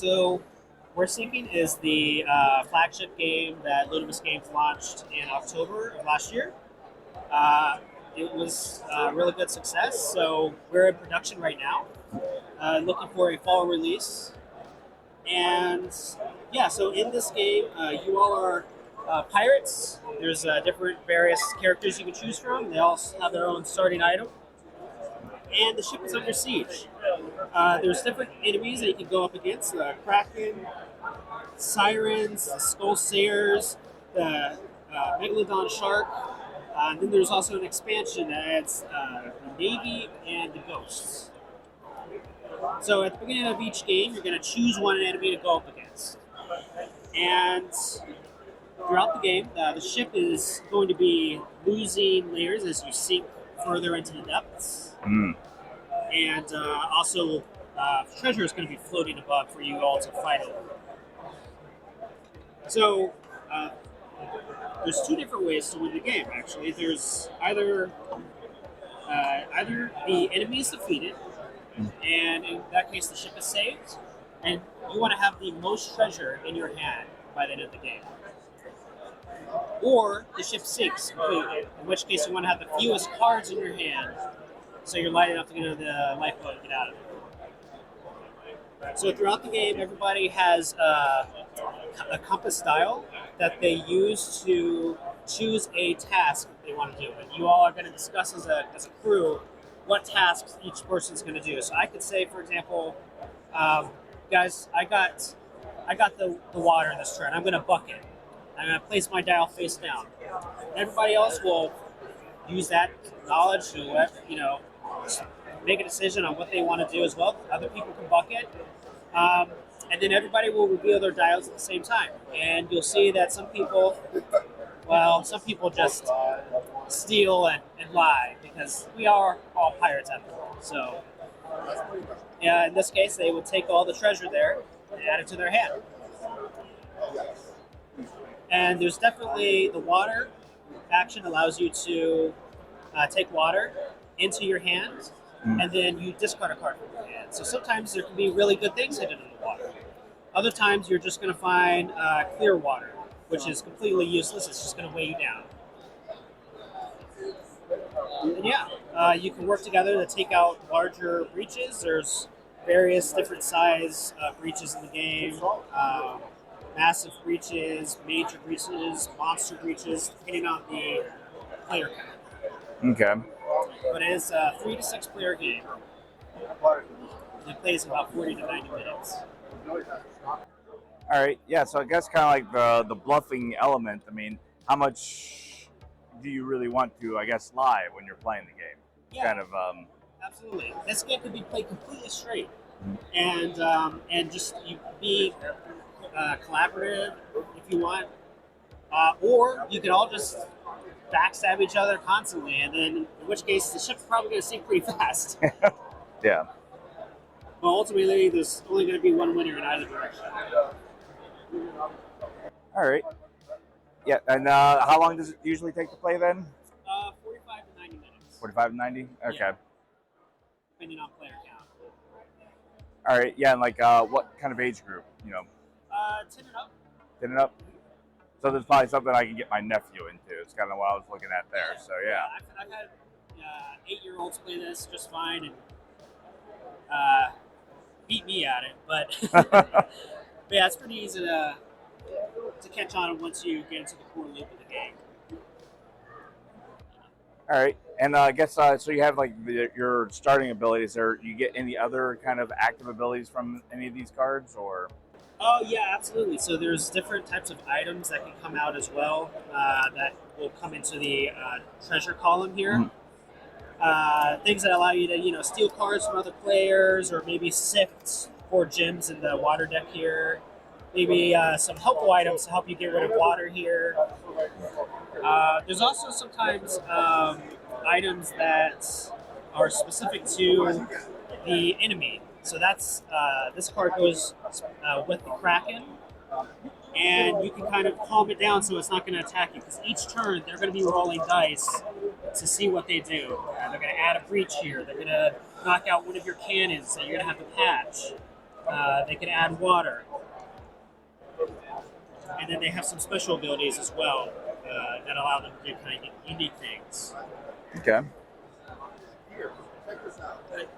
So We're Sinking is the flagship game that Ludicrous Games launched in October of last year. Uh, it was a really good success, so we're in production right now, looking for a fall release. And yeah, so in this game, you all are pirates. There's different various characters you can choose from. They all have their own starting item, and the ship is under siege. There's different enemies that you can go up against: the Kraken, Sirens, the Skull Sayers, the Megalodon Shark. And then there's also an expansion that adds the Navy and the Ghosts. So at the beginning of each game, you're going to choose one enemy to go up against. And throughout the game, the ship is going to be losing layers as you sink further into the depths. And also, treasure is going to be floating above for you all to fight over. So, there's two different ways to win the game, actually. There's either the enemy is defeated, and in that case the ship is saved, and you want to have the most treasure in your hand by the end of the game. Or the ship sinks completely, in which case you want to have the fewest cards in your hand, so you're light enough to get into the lifeboat and get out of it. So throughout the game, everybody has a compass dial that they use to choose a task they want to do. And you all are going to discuss as a crew what tasks each person's going to do. So I could say, for example, guys, I got the water in this turn. I'm going to bucket. I'm going to place my dial face down. Everybody else will use that knowledge to make a decision on what they want to do as well. Other people can bucket. And then everybody will reveal their dials at the same time. And you'll see that some people just steal and lie, because we are all pirates after all. So, yeah, in this case, they would take all the treasure there and add it to their hand. And there's definitely the water action allows you to take water into your hand, and then you discard a card from your hand. So sometimes there can be really good things hidden in the water. Other times you're just going to find clear water, which is completely useless. It's just going to weigh you down. And yeah, you can work together to take out larger breaches. There's various different size breaches in the game. Massive breaches, major breaches, monster breaches, depending on the player count. Okay. But it is a 3 to 6 player game. It plays about 40 to 90 minutes. All right. Yeah. So I guess kind of like the bluffing element. I mean, how much do you really want to, I guess, lie when you're playing the game? Yeah, kind of. Absolutely. This game could be played completely straight, and just you be collaborative if you want, or you could all just backstab each other constantly, and then in which case the ship's probably going to sink pretty fast. Yeah. But ultimately, there's only going to be one winner in either direction. All right. Yeah, and how long does it usually take to play then? 45 to 90 minutes. 45 to 90? Okay. Yeah. Depending on player count. All right, yeah, and like what kind of age group, 10 and up. 10 and up? So there's probably something I can get my nephew into. It's kind of what I was looking at there, so yeah. I've had 8-year-olds play this just fine and beat me at it, but yeah, it's pretty easy to catch on once you get into the core loop of the game. All right, and I guess so you have like your starting abilities. Or you get any other kind of active abilities from any of these cards, or? Oh yeah, absolutely. So there's different types of items that can come out as well that will come into the treasure column here. Things that allow you to steal cards from other players, or maybe sift for gems in the water deck here. Maybe some helpful items to help you get rid of water here. There's also sometimes items that are specific to the enemy. So that's this card goes with the Kraken, and you can kind of calm it down so it's not going to attack you, because each turn they're going to be rolling dice to see what they do. They're going to add a breach here. They're going to knock out one of your cannons that you're going to have to patch. They can add water, and then they have some special abilities as well that allow them to do kind of unique things. Okay. But,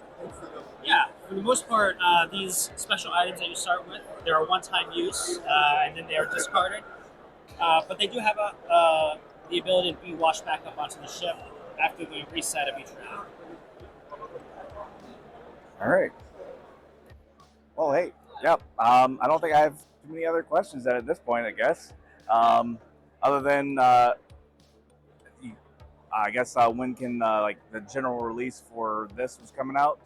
yeah, for the most part, these special items that you start with, they're a one-time use, and then they are discarded. But they do have the ability to be washed back up onto the ship after the reset of each round. All right. Well, hey, yep. I don't think I have too many other questions at this point. I guess, other than I guess when can like the general release for this was coming out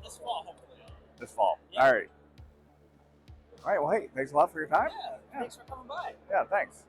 This fall, hopefully. this fall. Yeah. All right. All right. Well, hey, thanks a lot for your time. Yeah, thanks for coming by. Yeah. Thanks.